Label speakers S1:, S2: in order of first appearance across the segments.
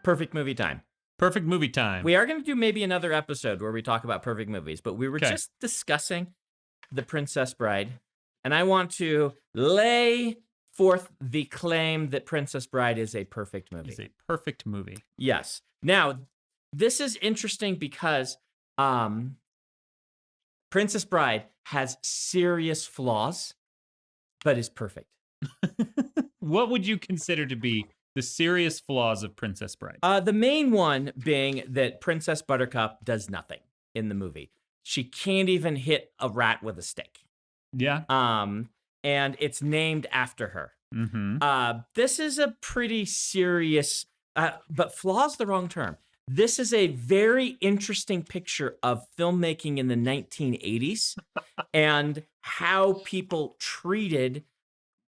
S1: Perfect movie time.
S2: Perfect movie time.
S1: We are going to do maybe another episode where we talk about perfect movies, but we were just discussing The Princess Bride, and I want to lay forth the claim that Princess Bride is a perfect movie.
S2: It's a perfect movie.
S1: Yes. Now, this is interesting because Princess Bride has serious flaws, but is perfect.
S2: What would you consider to be the serious flaws of Princess Bride?
S1: The main one being that Princess Buttercup does nothing in the movie. She can't even hit a rat with a stick.
S2: Yeah.
S1: And it's named after her.
S2: Mm-hmm.
S1: This is a pretty serious, but flaw's the wrong term. This is a very interesting picture of filmmaking in the 1980s and how people treated,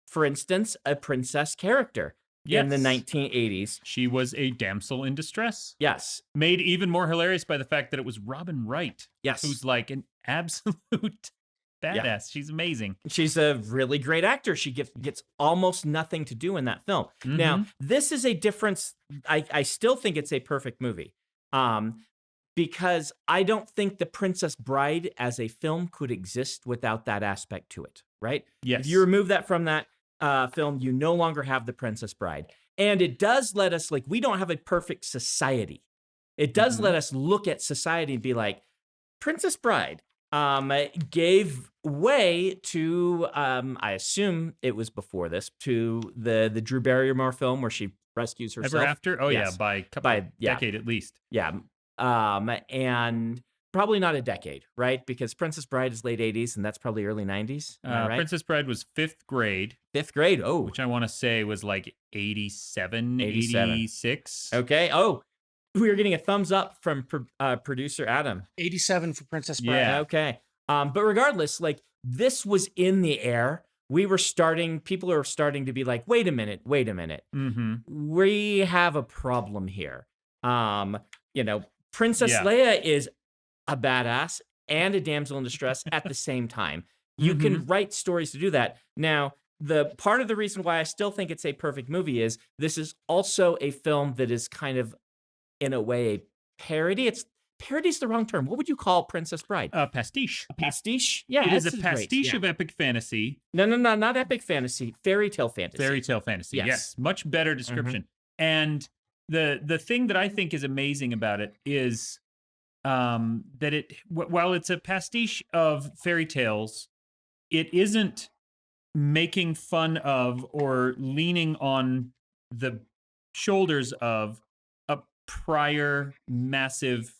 S1: for instance, a princess character in the 1980s.
S2: She was a damsel in distress.
S1: Yes.
S2: Made even more hilarious by the fact that it was Robin Wright.
S1: Yes.
S2: Who's like an absolute badass.
S1: Yeah.
S2: She's amazing.
S1: She's a really great actor. She gets almost nothing to do in that film.
S2: Mm-hmm.
S1: Now, this is a difference. I still think it's a perfect movie. Because I don't think The Princess Bride as a film could exist without that aspect to it, right?
S2: Yes.
S1: If you remove that from that film, you no longer have The Princess Bride. And it does let us, like, we don't have a perfect society. It does let us look at society and be like, Princess Bride gave way to, I assume it was before this, to the Drew Barrymore film where she rescues herself.
S2: Ever After? Oh,
S1: yes.
S2: Yeah, by decade at least.
S1: Yeah. And probably not a decade, right? Because Princess Bride is late 80s, and that's probably early 90s. Right?
S2: Princess Bride was 5th grade.
S1: 5th grade, oh.
S2: Which I want to say was like 87, 86.
S1: Okay, oh. We are getting a thumbs up from producer Adam.
S3: 87 for Princess Bride.
S2: Yeah.
S1: Okay. But regardless, like, this was in the air. People are starting to be like, wait a minute.
S2: Mm-hmm.
S1: We have a problem here. Princess Leia is a badass and a damsel in distress at the same time. You can write stories to do that. Now, the part of the reason why I still think it's a perfect movie is this is also a film that is kind of, in a way, a parody. Parody's the wrong term. What would you call Princess Bride?
S2: Pastiche.
S1: A pastiche? Yeah,
S2: it is a pastiche of epic fantasy.
S1: No, not epic fantasy. Fairy tale fantasy.
S2: Fairy tale fantasy. Yes. Much better description. And the thing that I think is amazing about it is that while it's a pastiche of fairy tales, it isn't making fun of or leaning on the shoulders of a prior massive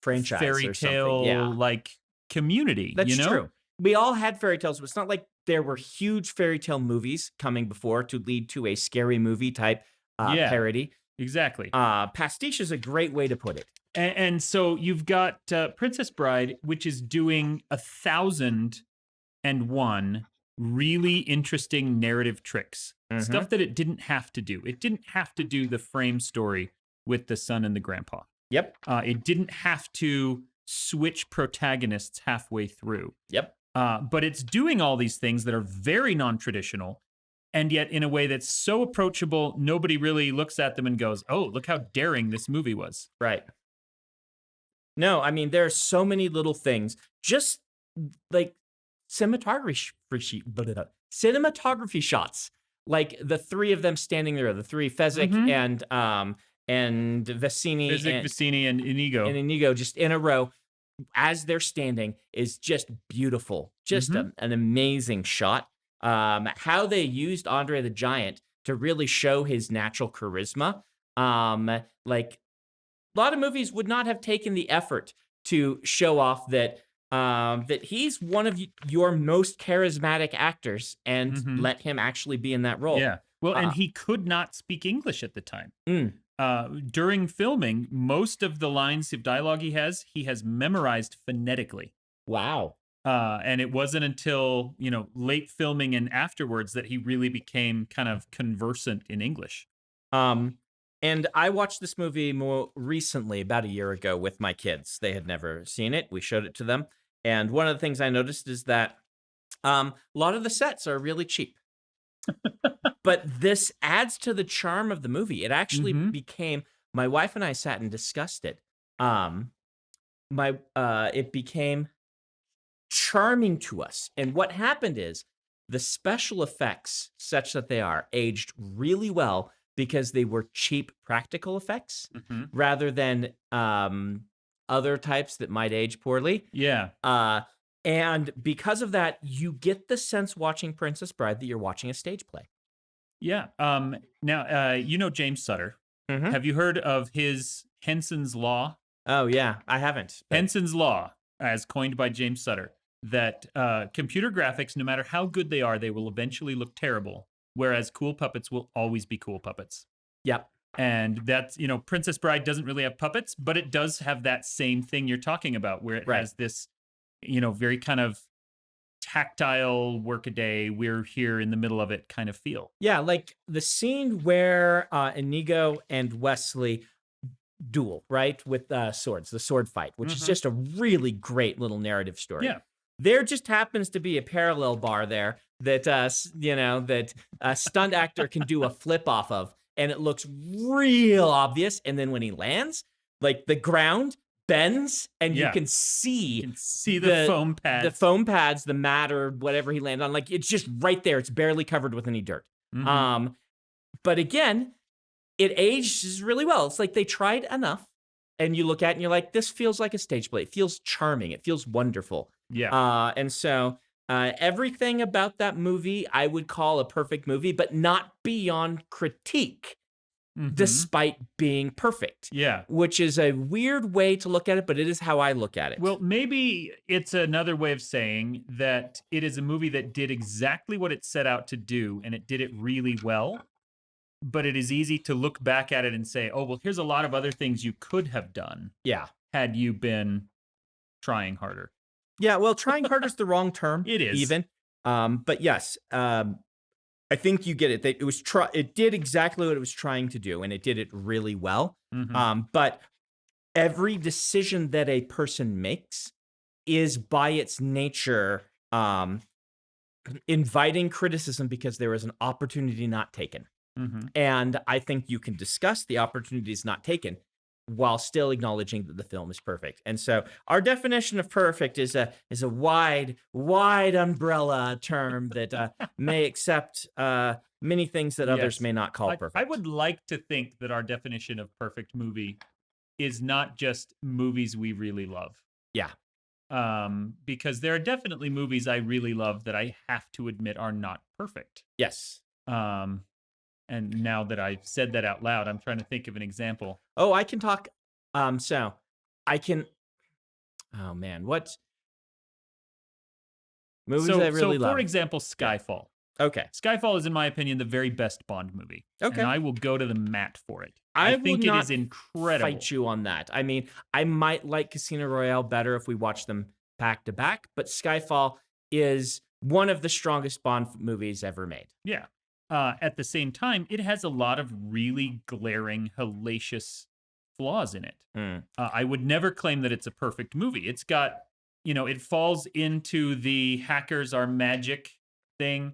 S1: franchise
S2: fairy tale like community.
S1: That's true. We all had fairy tales, but it's not like there were huge fairy tale movies coming before to lead to a scary movie type parody.
S2: Exactly.
S1: Pastiche is a great way to put it.
S2: And so you've got Princess Bride, which is doing 1,001 really interesting narrative tricks. Stuff that it didn't have to do. It didn't have to do the frame story with the son and the grandpa.
S1: Yep.
S2: It didn't have to switch protagonists halfway through.
S1: Yep.
S2: But it's doing all these things that are very non-traditional, and yet in a way that's so approachable, nobody really looks at them and goes, oh, look how daring this movie was.
S1: Right. No, I mean, there are so many little things, just like cinematography shots, like the three of them standing there, the three, Fezzik and Vicini.
S2: Vicini, and Inigo.
S1: And Inigo just in a row as they're standing is just beautiful. Just an amazing shot. How they used Andre the Giant to really show his natural charisma. Like, a lot of movies would not have taken the effort to show off that he's one of your most charismatic actors and let him actually be in that role.
S2: Yeah. Well, and he could not speak English at the time. During filming, most of the lines of dialogue he has memorized phonetically.
S1: Wow.
S2: And it wasn't until, late filming and afterwards that he really became kind of conversant in English.
S1: And I watched this movie more recently, about a year ago, with my kids. They had never seen it. We showed it to them. And one of the things I noticed is that a lot of the sets are really cheap. But this adds to the charm of the movie. It actually became my wife and I sat and discussed it. It became charming to us. And what happened is the special effects, such that they are, aged really well because they were cheap practical effects rather than other types that might age poorly.
S2: Yeah.
S1: And because of that, you get the sense watching Princess Bride that you're watching a stage play.
S2: Yeah. Now, you know James Sutter. Have you heard of his Henson's Law?
S1: Oh, yeah. I haven't.
S2: Henson's Law, as coined by James Sutter, that computer graphics, no matter how good they are, they will eventually look terrible, whereas cool puppets will always be cool puppets.
S1: Yep.
S2: And that's, Princess Bride doesn't really have puppets, but it does have that same thing you're talking about, where it has this, very kind of tactile workaday, we're here in the middle of it kind of feel.
S1: Yeah, like the scene where Inigo and Wesley duel, right, with swords, the sword fight, which is just a really great little narrative story.
S2: Yeah.
S1: There just happens to be a parallel bar there that, that a stunt actor can do a flip off of, and it looks real obvious. And then when he lands, like the ground bends, and you can see
S2: the foam pads.
S1: The foam pads, the mat or whatever he landed on. Like, it's just right there. It's barely covered with any dirt. But again, it ages really well. It's like they tried enough, and you look at it and you're like, this feels like a stage play. It feels charming. It feels wonderful.
S2: Yeah.
S1: And so everything about that movie I would call a perfect movie, but not beyond critique. Despite being perfect.
S2: Yeah.
S1: Which is a weird way to look at it, but it is how I look at it.
S2: Well, maybe it's another way of saying that it is a movie that did exactly what it set out to do, and it did it really well. But it is easy to look back at it and say, oh, well, here's a lot of other things you could have done.
S1: Yeah.
S2: Had you been trying harder.
S1: Yeah, well, trying harder is the wrong term.
S2: It is.
S1: Even. But yes, I think you get it. It did exactly what it was trying to do, and it did it really well. But every decision that a person makes is by its nature inviting criticism because there is an opportunity not taken. And I think you can discuss the opportunities not taken while still acknowledging that the film is perfect. And so our definition of perfect is a wide umbrella term that may accept many things that others may not call perfect.
S2: I would like to think that our definition of perfect movie is not just movies we really love.
S1: Yeah.
S2: Because there are definitely movies I really love that I have to admit are not perfect.
S1: Yes.
S2: And now that I've said that out loud, I'm trying to think of an example.
S1: Oh, I can talk. So I can. Oh man, what movies I really love?
S2: For example, Skyfall.
S1: Okay,
S2: Skyfall is, in my opinion, the very best Bond movie.
S1: Okay,
S2: and I will go to the mat for it.
S1: I
S2: think it is incredible.
S1: Fight you on that. I mean, I might like Casino Royale better if we watch them back to back, but Skyfall is one of the strongest Bond movies ever made.
S2: Yeah. At the same time, it has a lot of really glaring, hellacious flaws in it. I would never claim that it's a perfect movie. It's got, it falls into the hackers are magic thing,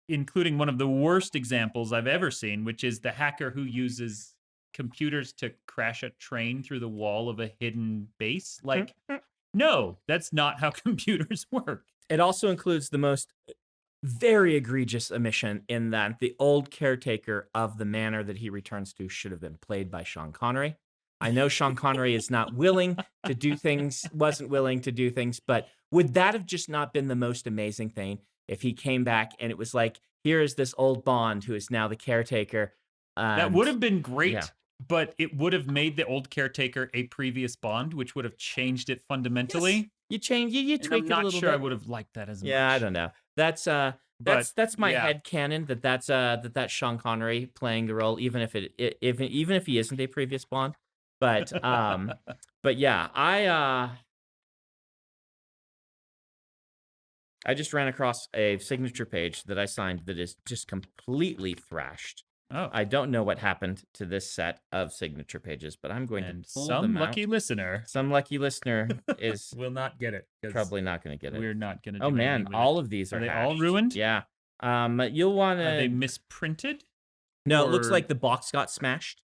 S2: including one of the worst examples I've ever seen, which is the hacker who uses computers to crash a train through the wall of a hidden base. Like, no, that's not how computers work.
S1: It also includes the most very egregious omission in that the old caretaker of the manor that he returns to should have been played by Sean Connery. I know Sean Connery is not willing to do things, wasn't willing to do things, but would that have just not been the most amazing thing if he came back and it was like, here is this old Bond who is now the caretaker?
S2: That would have been great, but it would have made the old caretaker a previous Bond, which would have changed it fundamentally.
S1: Yes. You change, you tweak it a little bit.
S2: I'm not sure I would have liked that as much.
S1: Yeah, I don't know. That's my head canon that's Sean Connery playing the role, even if he isn't a previous Bond. But yeah, I just ran across a signature page that I signed that is just completely thrashed.
S2: Oh.
S1: I don't know what happened to this set of signature pages, but I'm going to pull them out. Some lucky listener is
S2: will not get it.
S1: Probably not going to get it.
S2: We're not going to do
S1: Oh man, all of these are
S2: they
S1: hashed.
S2: all ruined?
S1: Yeah. You'll want to...
S2: Are they misprinted?
S1: No, it looks like the box got smashed.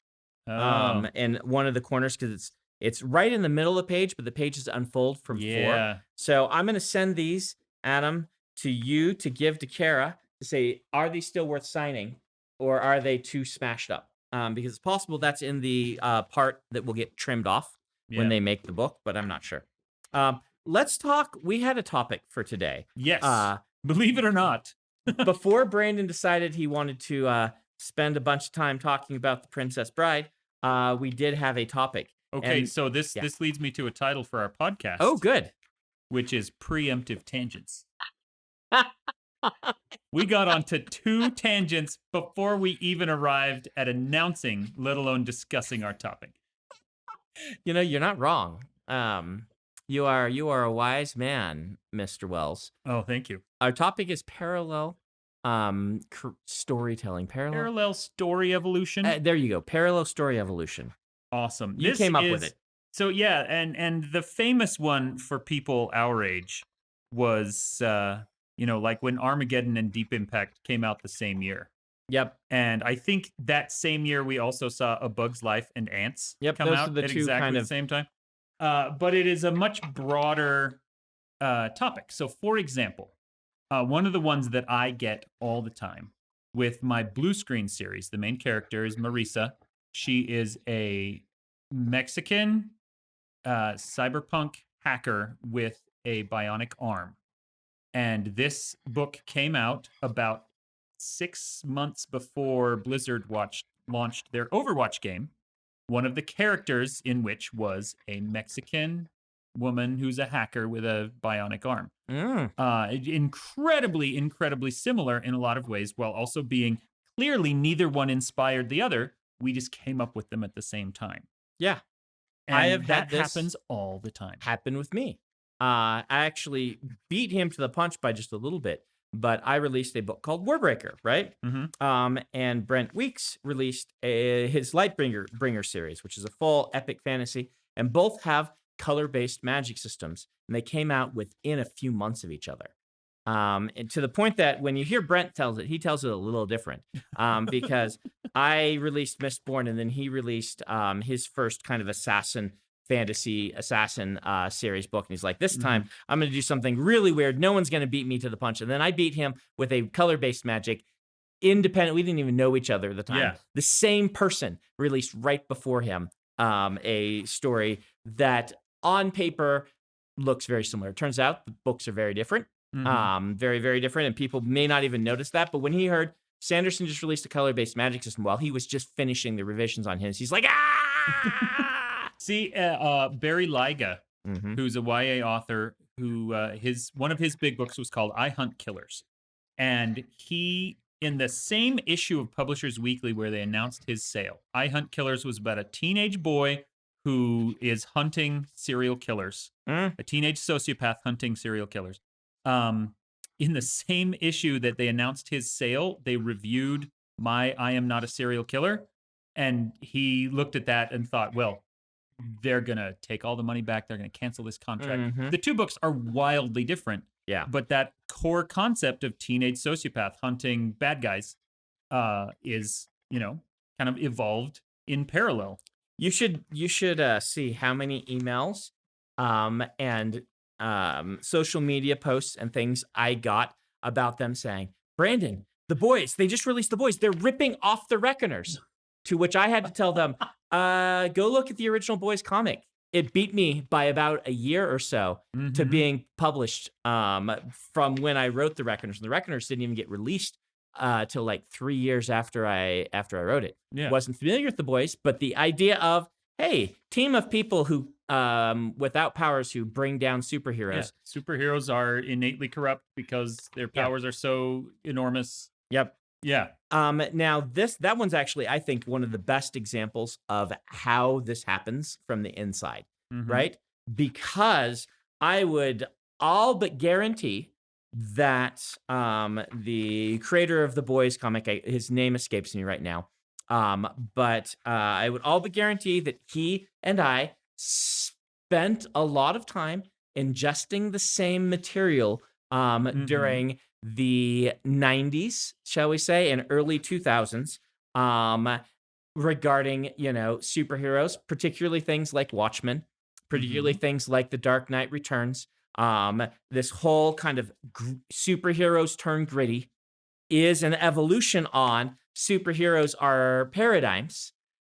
S2: Oh,
S1: in one of the corners because it's right in the middle of the page, but the pages unfold from 4.
S2: yeah.
S1: So I'm going to send these, Adam, to you to give to Kara to say, are these still worth signing, or are they too smashed up? Because it's possible that's in the part that will get trimmed off when
S2: Yeah.
S1: they make the book, but I'm not sure. Let's talk. We had a topic for today.
S2: Yes. Believe it or not.
S1: Before Brandon decided he wanted to spend a bunch of time talking about the Princess Bride, we did have a topic.
S2: Okay,
S1: And
S2: so this leads me to a title for our podcast.
S1: oh, good.
S2: Which is Preemptive Tangents. We got onto 2 tangents before we even arrived at announcing, let alone discussing our topic.
S1: You know, you're not wrong. You are a wise man, Mr. Wells.
S2: Oh, thank you.
S1: Our topic is parallel storytelling.
S2: Parallel story evolution.
S1: There you go. Parallel story evolution.
S2: Awesome.
S1: You came up with it.
S2: So yeah, and the famous one for people our age was like when Armageddon and Deep Impact came out the same year.
S1: Yep.
S2: And I think that same year we also saw A Bug's Life and Ants come
S1: those
S2: out
S1: are the
S2: at
S1: two
S2: exactly
S1: kind
S2: the
S1: of
S2: same time. But it is a much broader topic. So for example, one of the ones that I get all the time with my Blue Screen series, the main character is Marisa. She is a Mexican cyberpunk hacker with a bionic arm. And this book came out about 6 months before Blizzard launched their Overwatch game, one of the characters in which was a Mexican woman who's a hacker with a bionic arm. Incredibly similar in a lot of ways, while also being clearly neither one inspired the other. We just came up with them at the same time.
S1: Yeah.
S2: And that happens all the time.
S1: Happen with me. I actually beat him to the punch by just a little bit, but I released a book called Warbreaker, right?
S2: Mm-hmm.
S1: And Brent Weeks released his Lightbringer series, which is a full epic fantasy, and both have color-based magic systems, and they came out within a few months of each other. And to the point that when you hear Brent tells it, he tells it a little different. Because I released Mistborn, and then he released his first kind of fantasy assassin series book, and he's like, this time I'm going to do something really weird. No one's going to beat me to the punch. And then I beat him with a color-based magic, independent. We didn't even know each other at the time.
S2: Yeah.
S1: The same person released right before him a story that on paper looks very similar. It turns out the books are very different. Very, very different, and people may not even notice that. But when he heard Sanderson just released a color-based magic system while he was just finishing the revisions on his, he's like, ah!
S2: See, Barry Lyga, who's a YA author, who one of his big books was called I Hunt Killers, and he, in the same issue of Publishers Weekly where they announced his sale, I Hunt Killers was about a teenage boy who is hunting serial killers, a teenage sociopath hunting serial killers. In the same issue that they announced his sale, they reviewed my I Am Not a Serial Killer, and he looked at that and thought, well, they're going to take all the money back. They're going to cancel this contract. The two books are wildly different.
S1: Yeah.
S2: But that core concept of teenage sociopath hunting bad guys is, kind of evolved in parallel.
S1: You should see how many emails and social media posts and things I got about them saying, Brandon, the boys, they just released the boys. They're ripping off the Reckoners. To which I had to tell them, go look at the original boys comic. It beat me by about a year or so to being published from when I wrote the Reckoners. And the Reckoners didn't even get released till like 3 years after I wrote it.
S2: Yeah.
S1: Wasn't familiar with the boys, but the idea of, hey, team of people who without powers who bring down superheroes.
S2: Yeah. Superheroes are innately corrupt because their powers are so enormous.
S1: Yep.
S2: Yeah.
S1: Now that one's actually, I think, one of the best examples of how this happens from the inside, right? Because I would all but guarantee that the creator of the boys comic, his name escapes me right now, but I would all but guarantee that he and I spent a lot of time ingesting the same material during the 90s, shall we say, and early 2000s, regarding, superheroes, particularly things like Watchmen, particularly
S2: Mhm.
S1: things like The Dark Knight Returns. This whole kind of superheroes turn gritty is an evolution on superheroes are paradigms.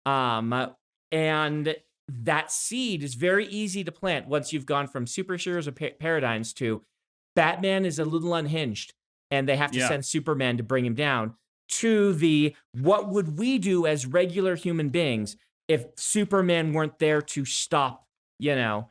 S1: Um, and that seed is very easy to plant once you've gone from superheroes or paradigms to Batman is a little unhinged and they have to
S2: Yeah.
S1: send Superman to bring him down to the what would we do as regular human beings if Superman weren't there to stop,
S2: Yeah.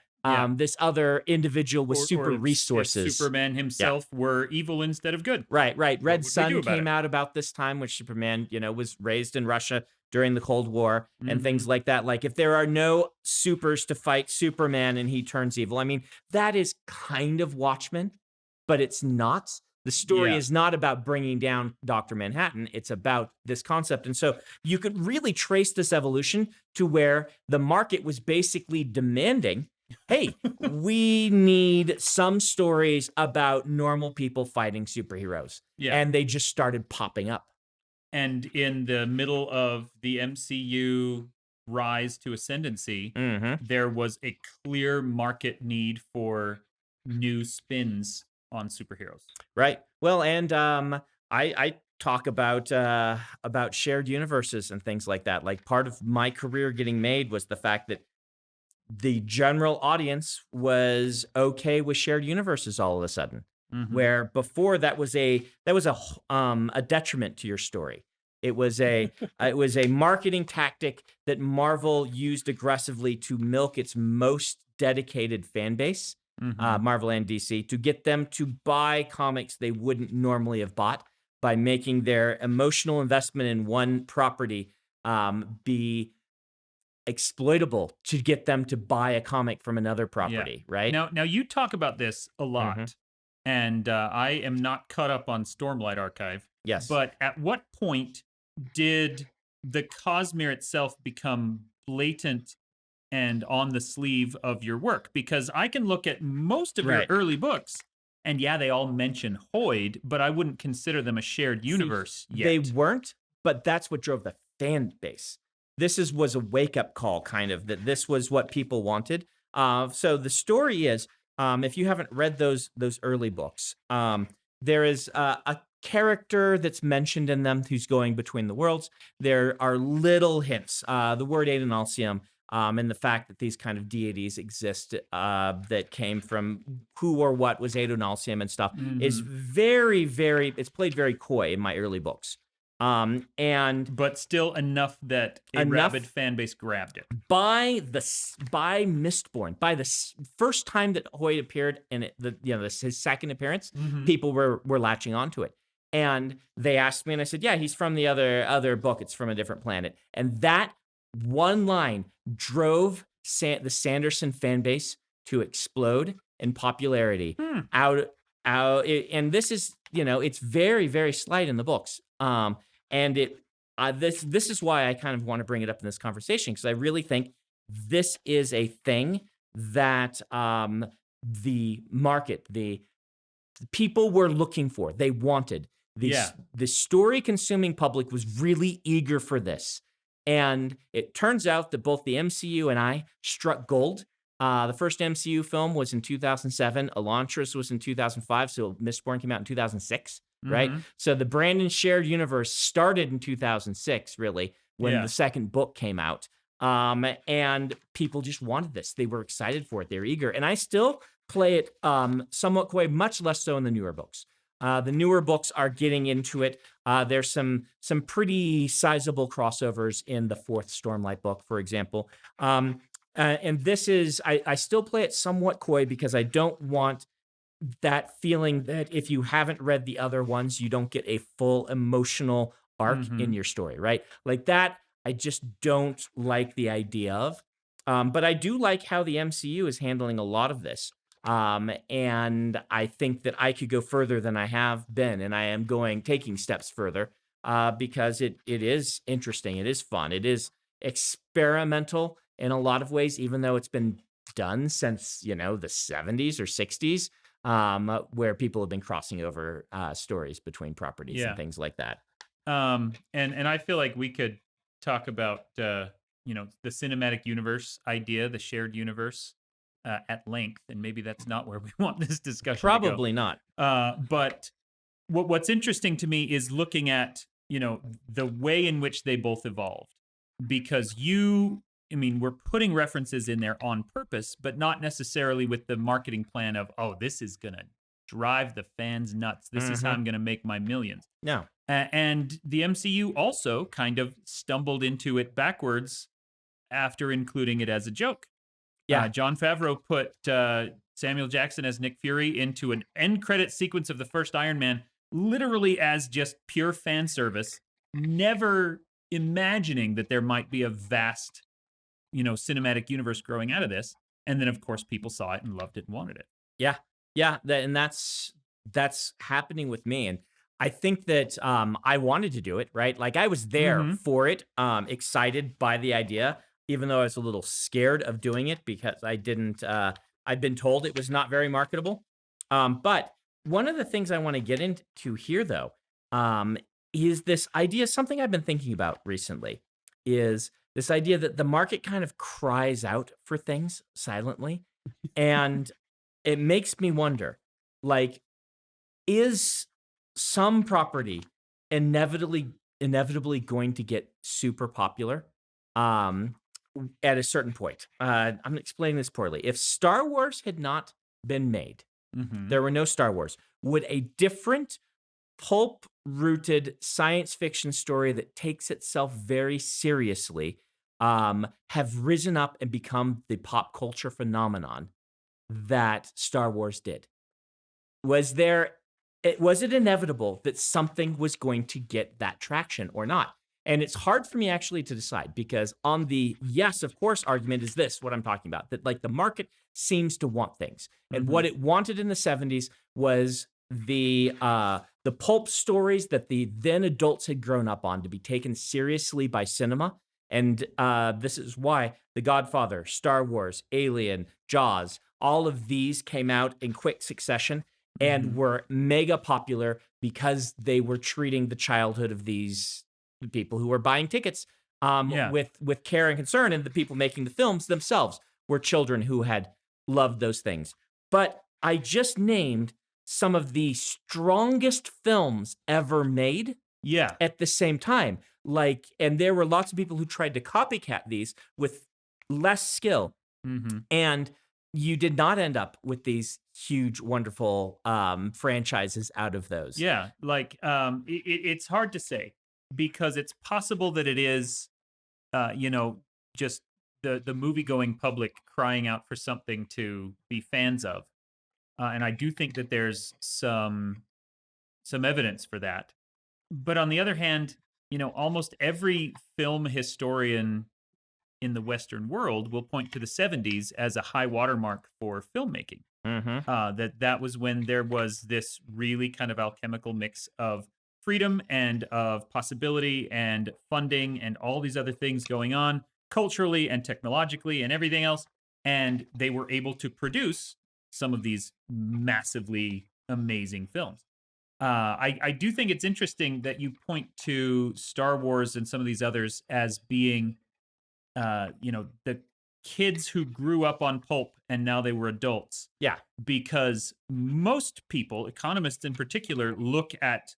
S1: this other individual with
S2: Or
S1: super
S2: if
S1: resources.
S2: Superman
S1: Yeah.
S2: himself were evil instead of good,
S1: Right, right.
S2: what
S1: Red
S2: would we do
S1: Sun
S2: about
S1: came
S2: it?
S1: out about this time, which Superman, was raised in Russia during the Cold War and things
S2: Mhm.
S1: like that. Like, if there are no supers to fight Superman and he turns evil, I mean, that is kind of Watchmen, but it's not. The story
S2: Yeah.
S1: is not about bringing down Dr. Manhattan. It's about this concept. And so you could really trace this evolution to where the market was basically demanding, hey, we need some stories about normal people fighting superheroes.
S2: Yeah.
S1: And they just started popping up.
S2: And in the middle of the MCU rise to ascendancy,
S1: Mm-hmm.
S2: there was a clear market need for new spins on superheroes.
S1: Right. Well, and I talk about shared universes and things like that. Like, part of my career getting made was the fact that the general audience was okay with shared universes all of a sudden,
S2: Mhm.
S1: where before that was a detriment to your story. It was a marketing tactic that Marvel used aggressively to milk its most dedicated fan base,
S2: Mhm.
S1: Marvel and DC, to get them to buy comics they wouldn't normally have bought by making their emotional investment in one property be exploitable to get them to buy a comic from another
S2: Yeah.
S1: property, right?
S2: Now you talk about this a
S1: Mhm.
S2: lot, and I am not caught up on Stormlight Archive.
S1: Yes.
S2: But at what point did the Cosmere itself become blatant and on the sleeve of your work? Because I can look at most of your
S1: Right.
S2: early books, and yeah, they all mention Hoyd, but I wouldn't consider them a shared
S1: See,
S2: universe
S1: they
S2: yet.
S1: weren't, but that's what drove the fan base. This was a wake-up call, kind of, that this was what people wanted. So the story is, if you haven't read those early books, there is a character that's mentioned in them who's going between the worlds. There are little hints. The word Adonalsium, and the fact that these kind of deities exist that came from who or what was Adonalsium and stuff is
S2: Mhm.
S1: very, very, it's played very coy in my early books. And
S2: But still enough that a rabid
S1: enough
S2: fan base grabbed it.
S1: by Mistborn, by the first time that Hoyt appeared in it, his second appearance,
S2: Mhm.
S1: people were latching onto it. And they asked me, and I said, "Yeah, he's from the other book. It's from a different planet." And that one line drove the Sanderson fan base to explode in popularity.
S2: Hmm.
S1: And this is, it's very, very slight in the books. And this is why I kind of want to bring it up in this conversation, because I really think this is a thing that the market, the people were looking for. They wanted
S2: Yeah.
S1: the story consuming public was really eager for this. And it turns out that both the MCU and I struck gold. The first MCU film was in 2007. Elantris was in 2005. So Mistborn came out in 2006, right?
S2: Mhm.
S1: So the Brandon shared universe started in 2006, really, when
S2: Yeah.
S1: the second book came out. And people just wanted this. They were excited for it. They were eager. And I still play it somewhat coy, much less so in the newer books. The newer books are getting into it. There's some pretty sizable crossovers in the fourth Stormlight book, for example. And this is, I still play it somewhat coy because I don't want that feeling that if you haven't read the other ones, you don't get a full emotional arc in
S2: Mhm.
S1: your story, right? Like that, I just don't like the idea of. But I do like how the MCU is handling a lot of this. And I think that I could go further than I have been, and I am taking steps further because it is interesting, it is fun, it is experimental in a lot of ways, even though it's been done since the 70s or 60s, where people have been crossing over stories between properties and
S2: Yeah.
S1: things like that.
S2: And I feel like we could talk about the cinematic universe idea, the shared universe, at length, and maybe that's not where we want this discussion to go.
S1: Probably not.
S2: But what's interesting to me is looking at the way in which they both evolved, because we're putting references in there on purpose, but not necessarily with the marketing plan of, oh, this is gonna drive the fans nuts. This is how I'm gonna make my millions.
S1: No.
S2: And the MCU also kind of stumbled into it backwards after including it as a joke.
S1: Yeah.
S2: Jon Favreau put Samuel Jackson as Nick Fury into an end credit sequence of the first Iron Man, literally as just pure fan service, never imagining that there might be a vast, cinematic universe growing out of this. And then, of course, people saw it and loved it and wanted it.
S1: Yeah. Yeah. And that's happening with me. And I think that I wanted to do it, right? Like I was there for it, excited by the idea, even though I was a little scared of doing it because I'd been told it was not very marketable. But one of the things I want to get into here, though, is this idea, something I've been thinking about recently, is this idea that the market kind of cries out for things silently. And it makes me wonder, like, is some property inevitably going to get super popular at a certain point? I'm explaining this poorly. If Star Wars had not been made, there were no Star Wars, would a different pulp-rooted science fiction story that takes itself very seriously have risen up and become the pop culture phenomenon that Star Wars did? Was it inevitable that something was going to get that traction or not? And it's hard for me actually to decide, because on the yes, of course argument is this, what I'm talking about, that like the market seems to want things. And what it wanted in the 70s was the pulp stories that the then adults had grown up on to be taken seriously by cinema. And this is why The Godfather, Star Wars, Alien, Jaws, all of these came out in quick succession and were mega popular because they were treating the childhood of these people who were buying tickets with care and concern, and the people making the films themselves were children who had loved those things. But I just named some of the strongest films ever made at the same time. And there were lots of people who tried to copycat these with less skill. And you did not end up with these huge, wonderful franchises out of those.
S2: Yeah, it's hard to say, because it's possible that it is, just the movie-going public crying out for something to be fans of. And I do think that there's some evidence for that. But on the other hand, almost every film historian in the Western world will point to the 70s as a high watermark for filmmaking. That was when there was this really kind of alchemical mix of freedom and of possibility and funding and all these other things going on culturally and technologically and everything else. And they were able to produce some of these massively amazing films. I do think it's interesting that you point to Star Wars and some of these others as being, the kids who grew up on pulp and now they were adults.
S1: Yeah.
S2: Because most people, economists in particular, look at,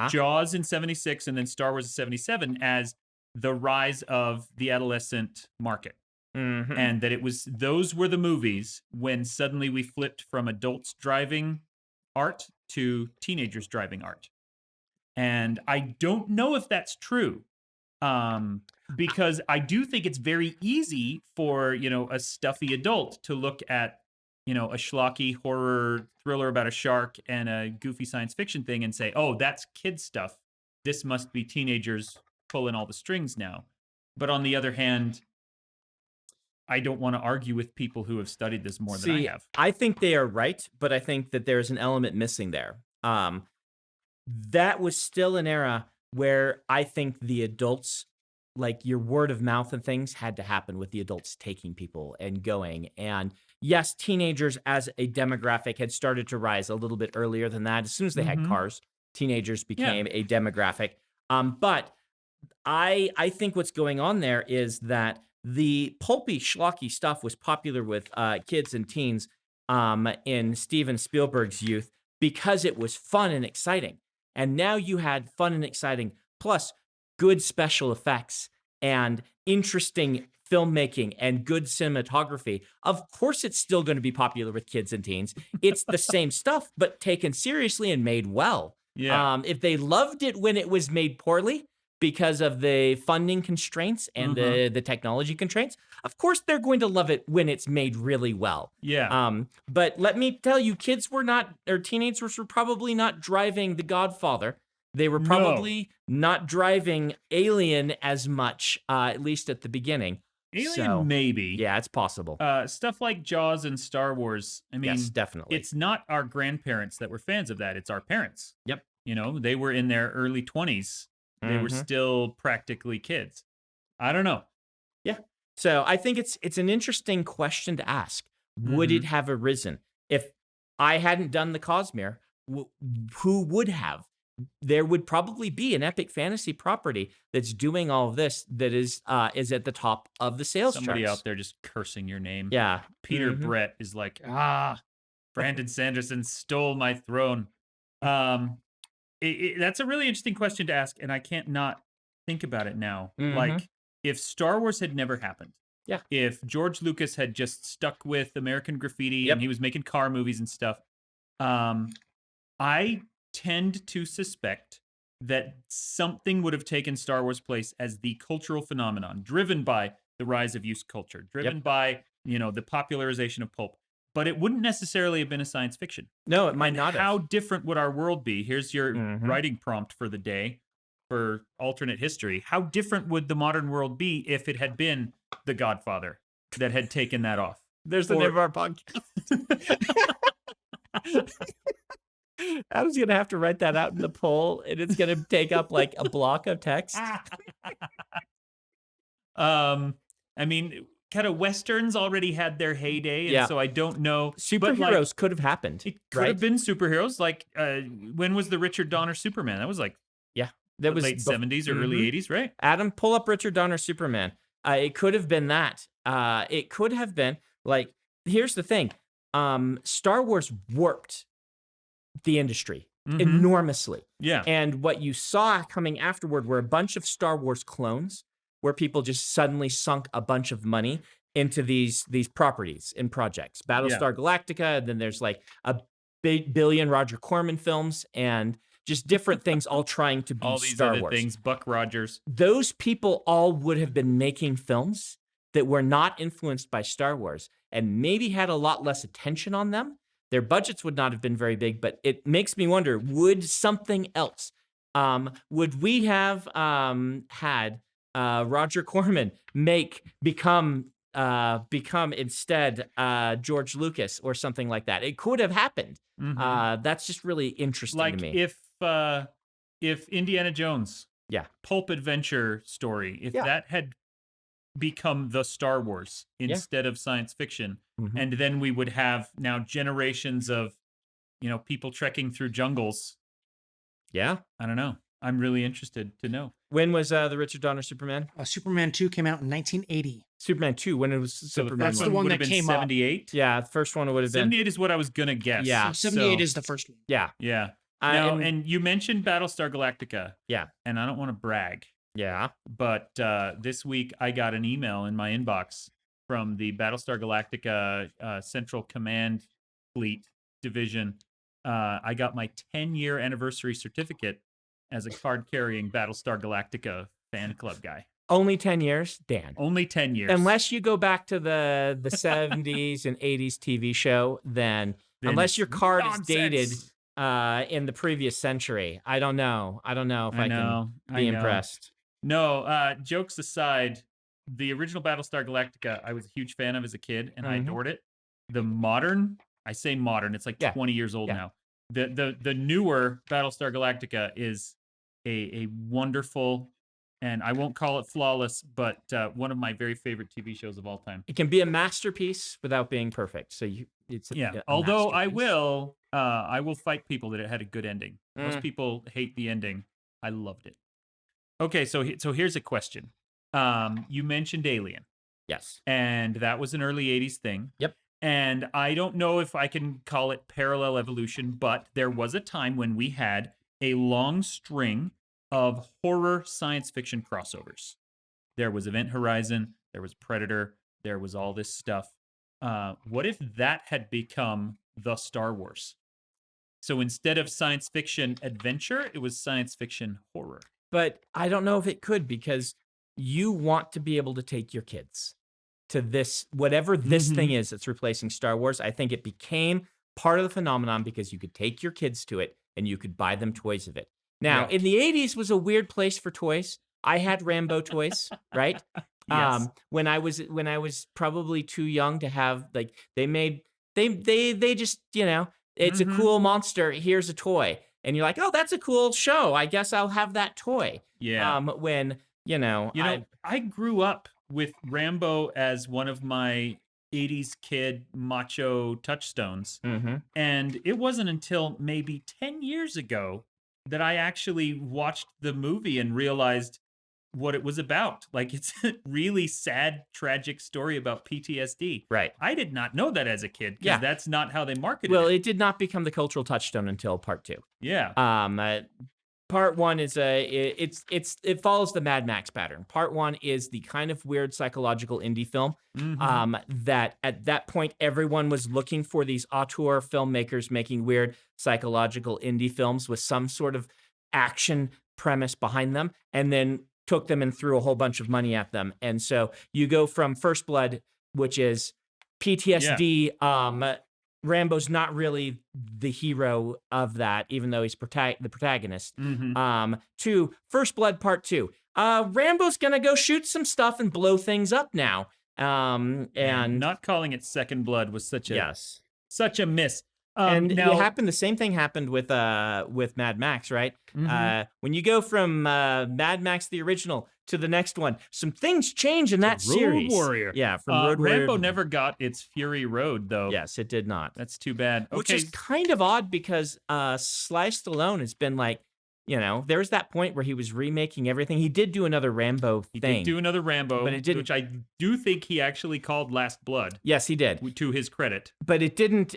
S2: Jaws in 76 and then Star Wars in 77 as the rise of the adolescent market. And that those were the movies when suddenly we flipped from adults driving art to teenagers driving art. And I don't know if that's true. Because I do think it's very easy for, a stuffy adult to look at, a schlocky horror thriller about a shark and a goofy science fiction thing and say, oh, that's kid stuff. This must be teenagers pulling all the strings now. But on the other hand, I don't want to argue with people who have studied this more than I have.
S1: I think they are right, but I think that there's an element missing there. That was still an era where I think the adults, like your word of mouth and things, had to happen with the adults taking people and going. And yes, teenagers as a demographic had started to rise a little bit earlier than that. As soon as they had cars, teenagers became a demographic. But I think what's going on there is that the pulpy, schlocky stuff was popular with kids and teens in Steven Spielberg's youth because it was fun and exciting. And now you had fun and exciting, plus good special effects and interesting filmmaking and good cinematography. Of course, it's still going to be popular with kids and teens. It's the same stuff, but taken seriously and made well.
S2: Yeah.
S1: If they loved it when it was made poorly because of the funding constraints and the technology constraints, of course they're going to love it when it's made really well.
S2: Yeah.
S1: But let me tell you, kids were not, or teenagers were probably not driving The Godfather. They were probably not driving Alien as much, at least at the beginning.
S2: Alien, maybe.
S1: Yeah, it's possible.
S2: Stuff like Jaws and Star Wars. I mean,
S1: yes, definitely.
S2: It's not our grandparents that were fans of that. It's our parents.
S1: Yep.
S2: You know, they were in their early 20s. They were still practically kids. I don't know.
S1: Yeah. So I think it's an interesting question to ask. Would it have arisen if I hadn't done the Cosmere? Who would have? There would probably be an epic fantasy property that's doing all of this that is at the top of the sales
S2: Somebody
S1: charts.
S2: out there just cursing your name.
S1: Yeah.
S2: Peter Brett is like, Brandon Sanderson stole my throne. That's a really interesting question to ask, and I can't not think about it now. Like, if Star Wars had never happened, if George Lucas had just stuck with American Graffiti and he was making car movies and stuff, I tend to suspect that something would have taken Star Wars' place as the cultural phenomenon, driven by the rise of youth culture, driven by, the popularization of pulp. But it wouldn't necessarily have been a science fiction.
S1: No, it might not have.
S2: How different would our world be? Here's your writing prompt for the day for alternate history. How different would the modern world be if it had been The Godfather that had taken that off?
S1: There's the name of our podcast. Adam's going to have to write that out in the poll, and it's going to take up like a block of text.
S2: I mean, kind of Westerns already had their heyday, and so I don't know.
S1: Superheroes could have happened.
S2: It could have been superheroes. Like, when was the Richard Donner Superman? That was like
S1: that was
S2: late 70s or early 80s, right?
S1: Adam, pull up Richard Donner Superman. It could have been that. It could have been, like, here's the thing. Star Wars warped the industry enormously.
S2: Yeah.
S1: And what you saw coming afterward were a bunch of Star Wars clones where people just suddenly sunk a bunch of money into these properties and projects. Battlestar Galactica, and then there's like a billion Roger Corman films and just different things all trying to be
S2: all these
S1: Star
S2: other
S1: Wars.
S2: things, Buck Rogers.
S1: Those people all would have been making films that were not influenced by Star Wars and maybe had a lot less attention on them. Their budgets would not have been very big, but it makes me wonder, would something else, would we have had Roger Corman become instead George Lucas or something like that? It could have happened. That's just really interesting to me.
S2: If Indiana Jones, pulp adventure story, if that had become the Star Wars instead of science fiction, and then we would have now generations of, people trekking through jungles.
S1: Yeah.
S2: I don't know. I'm really interested to know.
S1: When was the Richard Donner Superman?
S3: Superman 2 came out in 1980.
S1: Superman 2, when it was Superman.
S3: That's the one that came
S2: 78?
S3: up.
S1: Yeah, the first one would have been
S2: 78 is what I was going to guess.
S1: Yeah.
S3: 78 is the first one.
S1: Yeah.
S2: Yeah. Now, and you mentioned Battlestar Galactica.
S1: Yeah.
S2: And I don't want to brag.
S1: Yeah.
S2: But this week I got an email in my inbox from the Battlestar Galactica Central Command Fleet Division. I got my 10-year anniversary certificate as a card-carrying Battlestar Galactica fan club guy.
S1: Only 10 years, Dan.
S2: Only 10 years.
S1: Unless you go back to the 70s and 80s TV show, then unless your card is dated in the previous century, I don't know. I don't know if I can be impressed.
S2: No, jokes aside, the original Battlestar Galactica, I was a huge fan of as a kid, and I adored it. The modern, I say modern, it's like 20 years old now. The newer Battlestar Galactica is a wonderful, and I won't call it flawless, but one of my very favorite TV shows of all time.
S1: It can be a masterpiece without being perfect. So
S2: Although I will fight people that it had a good ending. Most people hate the ending. I loved it. Okay, so here's a question. You mentioned Alien,
S1: Yes.
S2: and that was an early 80s thing.
S1: Yep.
S2: And I don't know if I can call it parallel evolution, but there was a time when we had a long string of horror science fiction crossovers. There was Event Horizon, there was Predator, there was all this stuff. What if that had become the Star Wars? So instead of science fiction adventure, it was science fiction horror.
S1: But I don't know if it could, because you want to be able to take your kids to this, whatever this thing is that's replacing Star Wars. I think it became part of the phenomenon because you could take your kids to it and you could buy them toys of it. Now, in the 80s was a weird place for toys. I had Rambo toys, right?
S2: Yes.
S1: When I was probably too young to have, like, they just, it's a cool monster, here's a toy. And you're like, oh, that's a cool show. I guess I'll have that toy.
S2: Yeah.
S1: I
S2: grew up with Rambo as one of my 80s kid macho touchstones. And it wasn't until maybe 10 years ago that I actually watched the movie and realized what it was about. Like, it's a really sad, tragic story about PTSD.
S1: Right.
S2: I did not know that as a kid, because that's not how they marketed
S1: Well,
S2: it.
S1: it did not become the cultural touchstone until part 2.
S2: Yeah.
S1: Part 1 is it follows the Mad Max pattern. Part 1 is the kind of weird psychological indie film that at that point everyone was looking for these auteur filmmakers making weird psychological indie films with some sort of action premise behind them, and then took them and threw a whole bunch of money at them. And so you go from First Blood, which is PTSD. Rambo's not really the hero of that, even though he's the protagonist. To First Blood Part 2. Rambo's gonna go shoot some stuff and blow things up now. And
S2: not calling it Second Blood was such a miss.
S1: And
S2: now,
S1: the same thing happened with Mad Max, right? When you go from Mad Max the original to the next one, some things change in that series.
S2: Road Warrior.
S1: Yeah, from Road Warrior.
S2: Rambo never got its Fury Road, though.
S1: Yes, it did not.
S2: That's too bad.
S1: Which is kind of odd, because Sly Stallone has been like, there was that point where he was remaking everything. He did do another Rambo thing.
S2: He did do another Rambo,
S1: but it didn't,
S2: which I do think he actually called Last Blood.
S1: Yes, he did.
S2: To his credit.
S1: But it didn't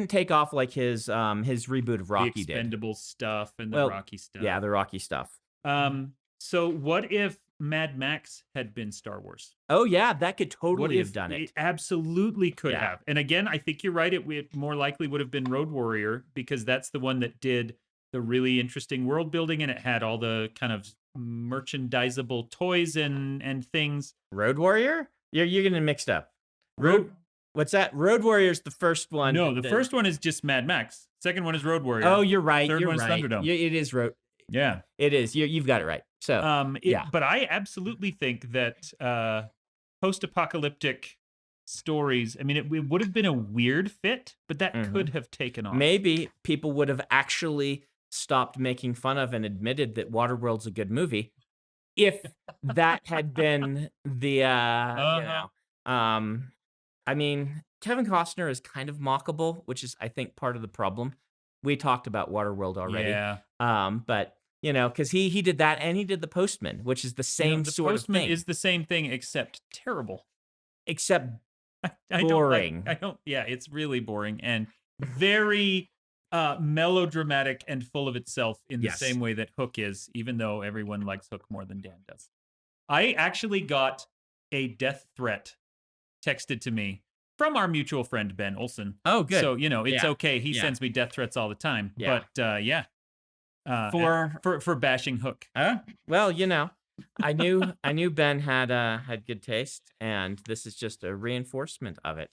S1: take off like his reboot of Rocky did.
S2: The Expendables stuff and the Rocky stuff.
S1: Yeah, the Rocky stuff.
S2: So what if Mad Max had been Star Wars?
S1: Oh yeah, that could totally have done it.
S2: It absolutely could have. And again, I think you're right. It more likely would have been Road Warrior, because that's the one that did the really interesting world building, and it had all the kind of merchandisable toys and things.
S1: Road Warrior? You're getting mixed up. What's that? Road Warrior's the first one.
S2: No, the first one is just Mad Max. Second one is Road Warrior.
S1: Oh, you're right.
S2: Third
S1: you're
S2: one
S1: right.
S2: is Thunderdome.
S1: It is Road.
S2: Yeah,
S1: it is. You've got it right. So,
S2: But I absolutely think that post-apocalyptic stories, I mean, it would have been a weird fit, but that could have taken off.
S1: Maybe people would have actually stopped making fun of and admitted that Waterworld's a good movie if that had been the I mean, Kevin Costner is kind of mockable, which is, I think, part of the problem. We talked about Waterworld already.
S2: Yeah.
S1: But because he did that, and he did The Postman, which is the same sort of thing.
S2: The Postman is the same thing, except terrible.
S1: Except boring.
S2: Yeah, it's really boring and very melodramatic and full of itself in the same way that Hook is, even though everyone likes Hook more than Dan does. I actually got a death threat texted to me from our mutual friend, Ben Olson.
S1: Oh, good.
S2: So, it's okay. He sends me death threats all the time.
S1: Yeah.
S2: But, for bashing Hook.
S1: Well, I knew Ben had good taste, and this is just a reinforcement of it.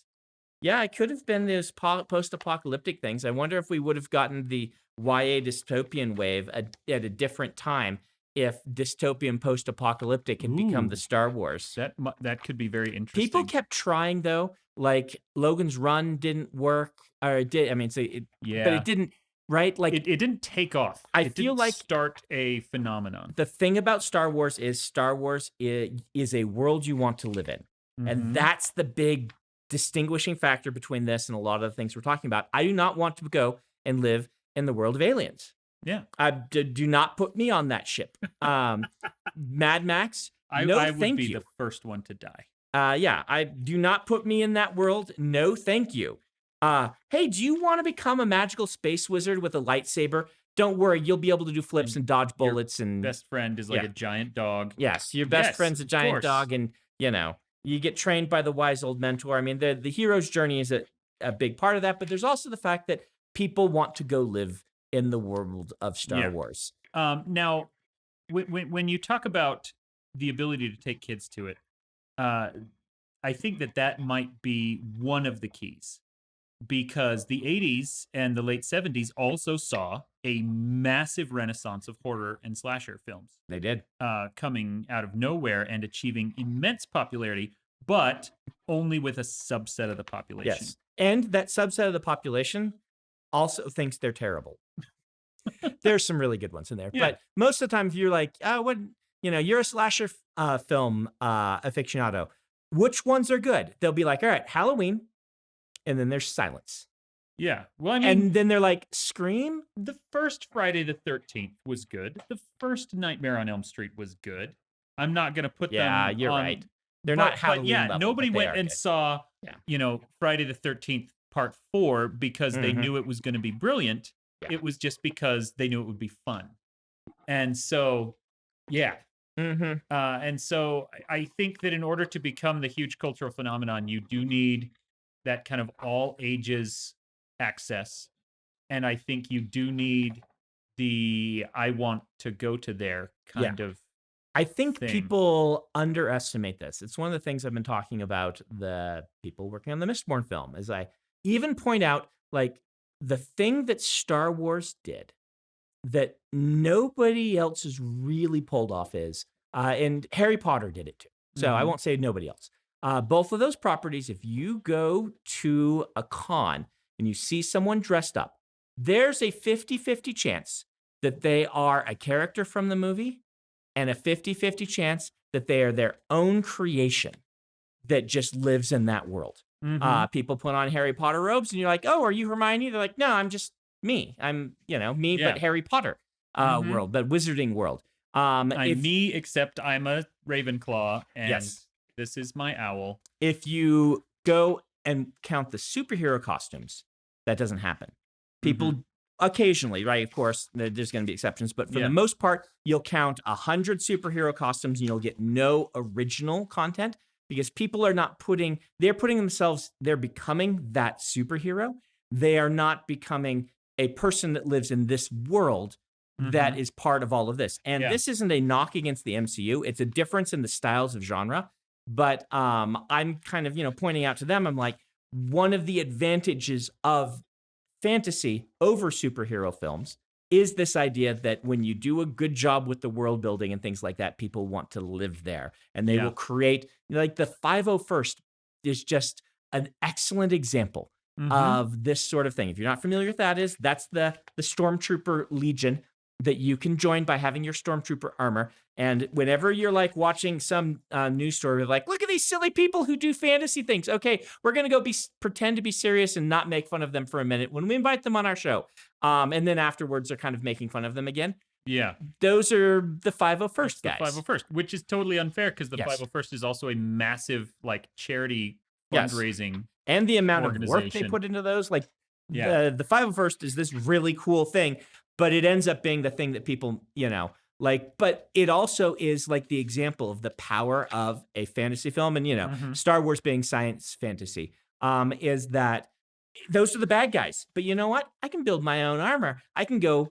S1: Yeah, it could have been those post-apocalyptic things. I wonder if we would have gotten the YA dystopian wave at a different time if dystopian post-apocalyptic had become the Star Wars.
S2: That could be very interesting.
S1: People kept trying, though. Like, Logan's Run didn't work, or it did. I mean, but it didn't. Right? Like,
S2: it didn't take off.
S1: It feel like
S2: start a phenomenon.
S1: The thing about Star Wars is a world you want to live in. And that's the big distinguishing factor between this and a lot of the things we're talking about. I do not want to go and live in the world of Aliens.
S2: Yeah.
S1: Do not put me on that ship. Mad Max, no,
S2: I would
S1: thank
S2: be
S1: you.
S2: the first one to die.
S1: Yeah, I do not put me in that world. No, thank you. Hey, do you want to become a magical space wizard with a lightsaber? Don't worry, you'll be able to do flips and dodge
S2: Your
S1: bullets and
S2: best friend is like
S1: yeah.
S2: a giant dog.
S1: yes, your best
S2: Yes,
S1: friend's a
S2: of
S1: giant
S2: course.
S1: dog, and you get trained by the wise old mentor. I mean, the hero's journey is a big part of that, but there's also the fact that people want to go live in the world of Star Wars.
S2: Now, when you talk about the ability to take kids to it, I think that might be one of the keys, because the 80s and the late 70s also saw a massive renaissance of horror and slasher films.
S1: They did.
S2: Coming out of nowhere and achieving immense popularity, but only with a subset of the population.
S1: Yes. And that subset of the population also thinks they're terrible. There's some really good ones in there.
S2: Yeah.
S1: But most of the time, if you're like, you're a slasher film aficionado, which ones are good? They'll be like, all right, Halloween. And then there's silence.
S2: Yeah. Well, I mean,
S1: and then they're like, Scream?
S2: The first Friday the 13th was good. The first Nightmare on Elm Street was good. I'm not going to put them
S1: Yeah, you're
S2: on,
S1: right. They're not Halloween level,
S2: nobody
S1: but they
S2: went
S1: are
S2: and
S1: good.
S2: saw, Friday the 13th Part 4 because they knew it was going to be brilliant. Yeah. It was just because they knew it would be fun. And so, yeah. And so I think that in order to become the huge cultural phenomenon, you do need that kind of all ages access. And I think you do need the I want to go to there kind of
S1: I think
S2: thing.
S1: People underestimate this. It's one of the things I've been talking about the people working on the Mistborn film, is I even point out, like, the thing that Star Wars did that nobody else has really pulled off is, and Harry Potter did it too. So I won't say nobody else. Both of those properties, if you go to a con and you see someone dressed up, there's a 50-50 chance that they are a character from the movie and a 50-50 chance that they are their own creation that just lives in that world. People put on Harry Potter robes and you're like, oh, are you Hermione? They're like, no, I'm just me. I'm, me, but Harry Potter world, but wizarding world.
S2: I'm me, except I'm a Ravenclaw, and this is my owl.
S1: If you go and count the superhero costumes, that doesn't happen. People occasionally, right? Of course, there's going to be exceptions, but for the most part, you'll count 100 superhero costumes and you'll get no original content, because people are not they're becoming that superhero. They are not becoming a person that lives in this world that is part of all of this. And this isn't a knock against the MCU. It's a difference in the styles of genre. But I'm kind of, pointing out to them, I'm like, one of the advantages of fantasy over superhero films is this idea that when you do a good job with the world building and things like that, people want to live there, and they will create, like, the 501st is just an excellent example of this sort of thing. If you're not familiar with that's the Stormtrooper Legion that you can join by having your Stormtrooper armor. And whenever you're like watching some news story, like, look at these silly people who do fantasy things. Okay, we're going to go pretend to be serious and not make fun of them for a minute when we invite them on our show. And then afterwards they're kind of making fun of them again. Yeah. Those are the 501st guys.
S2: The 501st, which is totally unfair because the 501st is also a massive, like, charity fundraising
S1: and the amount of work they put into those. Like, the 501st is this really cool thing, but it ends up being the thing that people, but it also is like the example of the power of a fantasy film. And, Star Wars being science fantasy, is that those are the bad guys. But you know what? I can build my own armor. I can go,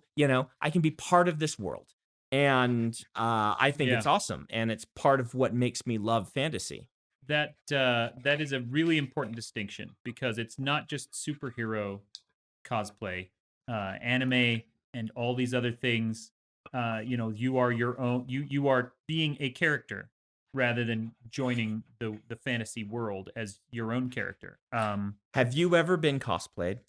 S1: I can be part of this world. And I think it's awesome. And it's part of what makes me love fantasy.
S2: That is a really important distinction, because it's not just superhero cosplay, anime, and all these other things. You are your own. You are being a character rather than joining the fantasy world as your own character.
S1: Have you ever been cosplayed?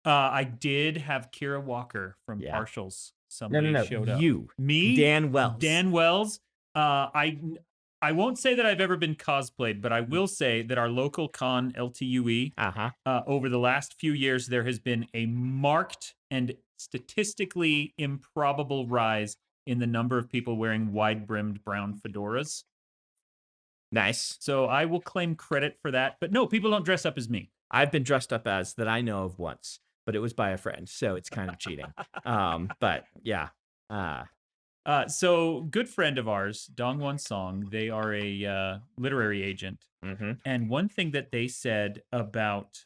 S2: I did have Kira Walker from Partials. Somebody showed up. Me,
S1: Dan Wells.
S2: Dan Wells. I won't say that I've ever been cosplayed, but I will say that our local con, LTUE, over the last few years, there has been a marked and statistically improbable rise in the number of people wearing wide-brimmed brown fedoras.
S1: Nice.
S2: So I will claim credit for that. But no, people don't dress up as me.
S1: I've been dressed up as that I know of once, but it was by a friend, so it's kind of cheating. But yeah.
S2: So good friend of ours, Dongwon Song, they are a literary agent. And one thing that they said about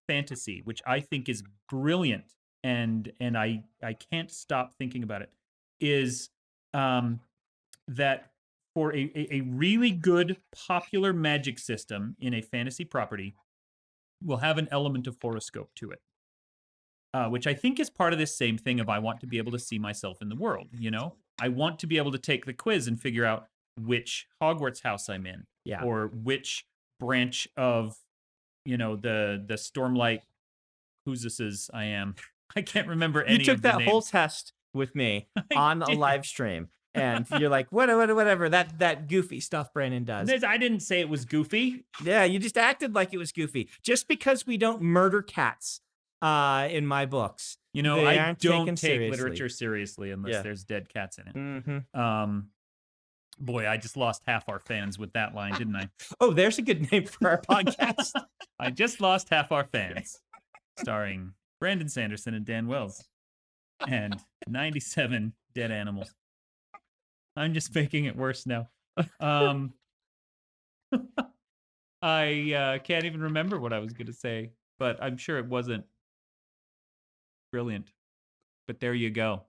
S2: fantasy, which I think is brilliant, and I can't stop thinking about it, is that for a really good popular magic system in a fantasy property will have an element of horoscope to it. Which I think is part of this same thing of I want to be able to see myself in the world, you know? I want to be able to take the quiz and figure out which Hogwarts house I'm in.
S1: Yeah.
S2: Or which branch of, you know, the Stormlight Whosuses I am. I can't remember any
S1: You took
S2: of the
S1: that whole
S2: names.
S1: test with me
S2: I
S1: on a
S2: did.
S1: live stream. And you're like, whatever, that goofy stuff Brandon does.
S2: I didn't say it was goofy.
S1: Yeah, you just acted like it was goofy. Just because we don't murder cats in my books.
S2: You know,
S1: They
S2: I
S1: aren't
S2: don't
S1: taken
S2: take
S1: seriously.
S2: literature seriously unless
S1: Yeah.
S2: there's dead cats in it.
S1: Mm-hmm.
S2: Boy, I just lost half our fans with that line, didn't I?
S1: Oh, there's a good name for our podcast.
S2: I just lost half our fans. Starring Brandon Sanderson and Dan Wells. And 97 dead animals. I'm just making it worse now. I can't even remember what I was going to say, but I'm sure it wasn't brilliant. But there you go.